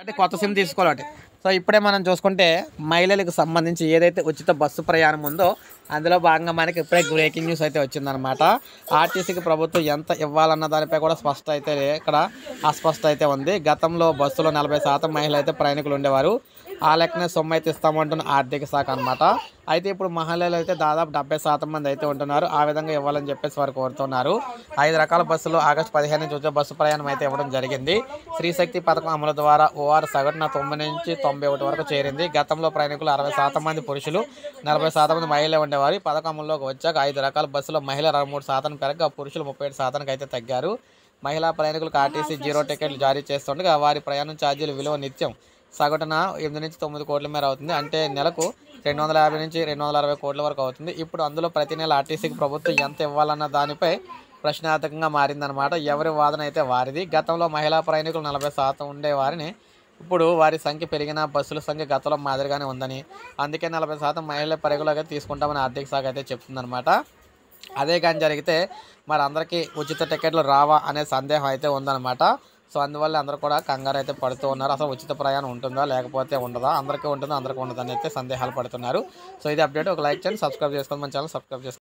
అంటే కొత్త సిమ్ తీసుకోవాలంటే. సో ఇప్పుడే మనం చూసుకుంటే మహిళలకు సంబంధించి ఏదైతే ఉచిత బస్సు ప్రయాణం ఉందో అందులో భాగంగా మనకి ఇప్పుడే బ్రేకింగ్ న్యూస్ అయితే వచ్చిందనమాట. ఆర్టీసీకి ప్రభుత్వం ఎంత ఇవ్వాలన్న దానిపై కూడా స్పష్ట అయితే ఇక్కడ అస్పష్ట అయితే ఉంది. గతంలో బస్సులో 40% మహిళలు అయితే ప్రయాణికులు ఉండేవారు. ఆ లెక్కనే సొమ్ము అయితే ఇస్తామంటున్న ఆర్థిక శాఖ అనమాట. అయితే ఇప్పుడు మహిళలు అయితే దాదాపు 70% మంది అయితే ఉంటున్నారు. ఆ విధంగా ఇవ్వాలని చెప్పేసి వారు కోరుతున్నారు. 5 రకాల బస్సులు ఆగస్టు 15 నుంచి ఉచిత బస్సు ప్రయాణం అయితే ఇవ్వడం జరిగింది. స్త్రీశక్తి పథకం అమలు ద్వారా ఓఆర్ సగటున 9 నుంచి 91 వరకు చేరింది. గతంలో ప్రయాణికులు 60% మంది పురుషులు, 40% మంది మహిళలు ఉండేవారు. ఈ పథకం అమల్లోకి వచ్చాక 5 రకాల బస్సులో మహిళలు 23% పెరగగా పురుషులు 37% అయితే తగ్గారు. మహిళా ప్రయాణికులకు ఆర్టీసీ జీరో టికెట్లు జారీ చేస్తుండగా వారి ప్రయాణం ఛార్జీల విలువ నిత్యం సగటున 8 నుంచి 9 కోట్ల మేర అవుతుంది. అంటే నెలకు 250 నుంచి 260 కోట్ల వరకు అవుతుంది. ఇప్పుడు అందులో ప్రతి నెల ఆర్టీసీకి ప్రభుత్వం ఎంత ఇవ్వాలన్న దానిపై ప్రశ్నార్థకంగా మారిందనమాట. ఎవరి వాదన అయితే వారిది. గతంలో మహిళా ప్రయాణికులు 40% ఉండేవారిని ఇప్పుడు వారి సంఖ్య పెరిగిన బస్సుల సంఖ్య గతంలో మాదిరిగానే ఉందని, అందుకే 40% మహిళల పరిగణలోకి తీసుకుంటామని ఆర్థిక శాఖ అయితే చెప్తుందనమాట. అదే కానీ జరిగితే మరి అందరికీ ఉచిత టికెట్లు రావా అనే సందేహం అయితే ఉందన్నమాట. సో అందువల్ల అందరూ కూడా కంగారు అయితే పడుతూ ఉన్నారు. అసలు ఉచిత ప్రయాణం ఉంటుందా లేకపోతే ఉండదా, అందరికీ ఉంటుందా అందరికీ ఉండదని అయితే సందేహాలు పడుతున్నారు. సో ఇది అప్డేట్. ఒక లైక్ చేయండి, సబ్స్క్రైబ్ చేసుకోండి, మన ఛానల్ సబ్స్క్రైబ్ చేసుకోండి.